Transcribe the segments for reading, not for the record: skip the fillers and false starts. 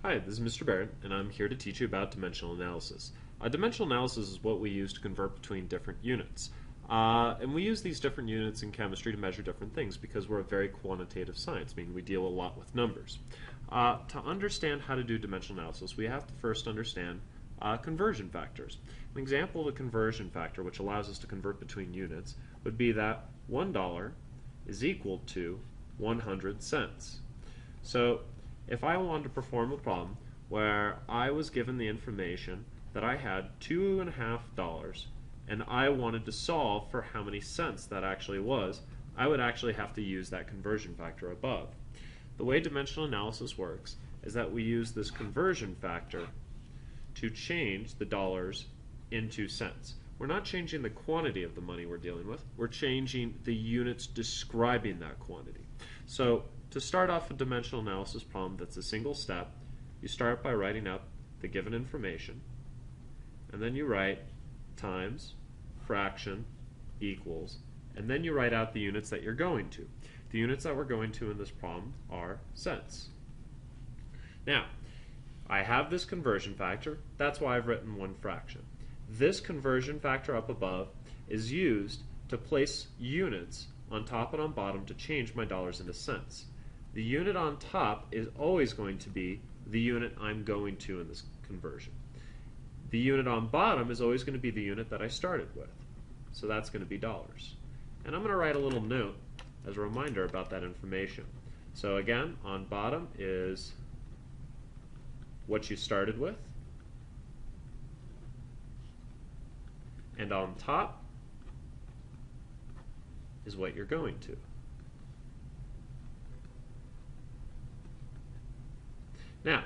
Hi, this is Mr. Barrett, and I'm here to teach you about dimensional analysis. Dimensional analysis is what we use to convert between different units. And we use these different units in chemistry to measure different things because we're a very quantitative science, meaning we deal a lot with numbers. To understand how to do dimensional analysis, we have to first understand conversion factors. An example of a conversion factor, which allows us to convert between units, would be that $1 is equal to 100 cents. So if I wanted to perform a problem where I was given the information that I had $2.50 and I wanted to solve for how many cents that actually was, I would actually have to use that conversion factor above. The way dimensional analysis works is that we use this conversion factor to change the dollars into cents. We're not changing the quantity of the money we're dealing with, we're changing the units describing that quantity. So to start off a dimensional analysis problem that's a single step, you start by writing up the given information, and then you write times, fraction, equals, and then you write out the units that you're going to. The units that we're going to in this problem are cents. Now, I have this conversion factor, that's why I've written one fraction. This conversion factor up above is used to place units on top and on bottom to change my dollars into cents. The unit on top is always going to be the unit I'm going to in this conversion. The unit on bottom is always going to be the unit that I started with. So that's going to be dollars. And I'm going to write a little note as a reminder about that information. So again, on bottom is what you started with, and on top is what you're going to. Now,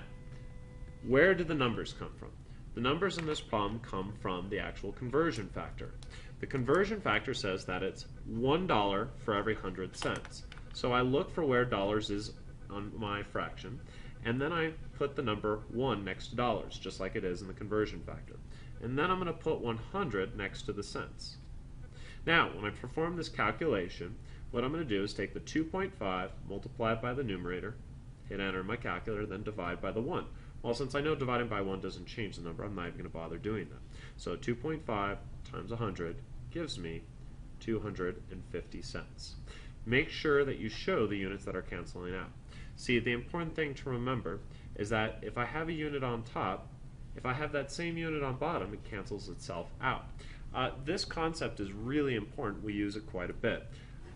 where do the numbers come from? The numbers in this problem come from the actual conversion factor. The conversion factor says that it's $1 for every 100 cents. So I look for where dollars is on my fraction, and then I put the number 1 next to dollars, just like it is in the conversion factor. And then I'm going to put 100 next to the cents. Now, when I perform this calculation, what I'm going to do is take the 2.5, multiply it by the numerator, hit enter in my calculator, then divide by the 1. Well, since I know dividing by 1 doesn't change the number, I'm not even going to bother doing that. So 2.5 times 100 gives me 250 cents. Make sure that you show the units that are canceling out. See, the important thing to remember is that if I have a unit on top, if I have that same unit on bottom, it cancels itself out. This concept is really important. We use it quite a bit.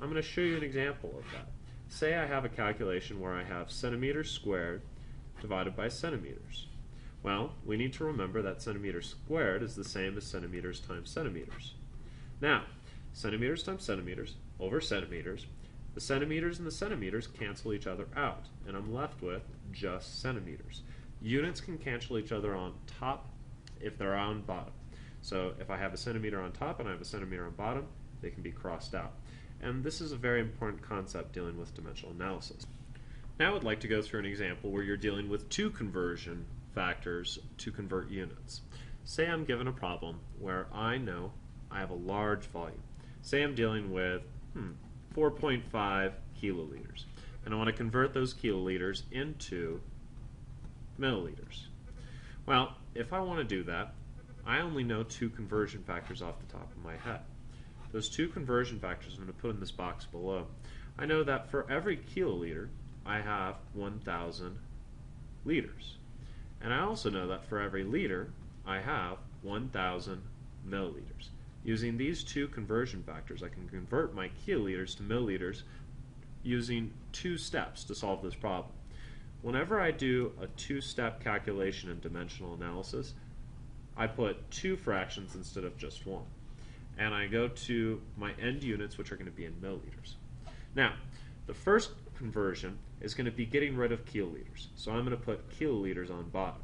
I'm going to show you an example of that. Say I have a calculation where I have centimeters squared divided by centimeters. Well, we need to remember that centimeters squared is the same as centimeters times centimeters. Now, centimeters times centimeters over centimeters, the centimeters and the centimeters cancel each other out, and I'm left with just centimeters. Units can cancel each other on top if they're on bottom. So if I have a centimeter on top and I have a centimeter on bottom, they can be crossed out. And this is a very important concept dealing with dimensional analysis. Now I would like to go through an example where you're dealing with two conversion factors to convert units. Say I'm given a problem where I know I have a large volume. Say I'm dealing with 4.5 kiloliters, and I want to convert those kiloliters into milliliters. Well, if I want to do that, I only know two conversion factors off the top of my head. Those two conversion factors I'm going to put in this box below. I know that for every kiloliter, I have 1,000 liters. And I also know that for every liter, I have 1,000 milliliters. Using these two conversion factors, I can convert my kiloliters to milliliters using two steps to solve this problem. Whenever I do a two-step calculation in dimensional analysis, I put two fractions instead of just one. And I go to my end units, which are going to be in milliliters. Now, the first conversion is going to be getting rid of kiloliters. So I'm going to put kiloliters on bottom.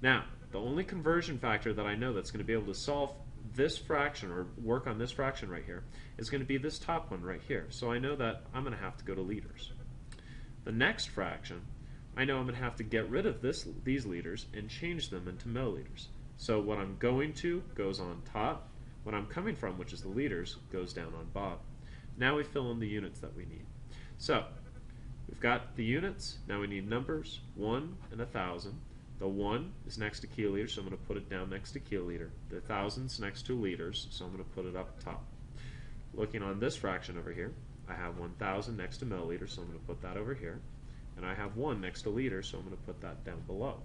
Now, the only conversion factor that I know that's going to be able to solve this fraction or work on this fraction right here is going to be this top one right here. So I know that I'm going to have to go to liters. The next fraction, I know I'm going to have to get rid of these liters and change them into milliliters. So what I'm going to goes on top. What I'm coming from, which is the liters, goes down on bottom. Now we fill in the units that we need. So We've got the units. Now we need numbers, 1 and 1,000. The 1 is next to kiloliters, so I'm going to put it down next to kiloliter. The 1,000's next to liters, so I'm going to put it up top. Looking on this fraction over here, I have 1,000 next to milliliters, so I'm going to put that over here. And I have 1 next to liters, so I'm going to put that down below.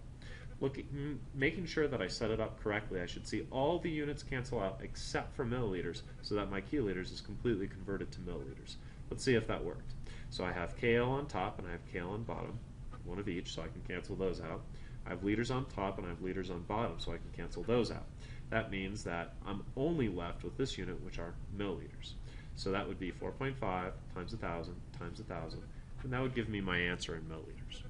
Making sure that I set it up correctly, I should see all the units cancel out except for milliliters, so that my kiloliters is completely converted to milliliters. Let's see if that worked. So I have KL on top and I have KL on bottom, one of each, so I can cancel those out. I have liters on top and I have liters on bottom, so I can cancel those out. That means that I'm only left with this unit, which are milliliters. So that would be 4.5 times 1,000 times 1,000, and that would give me my answer in milliliters.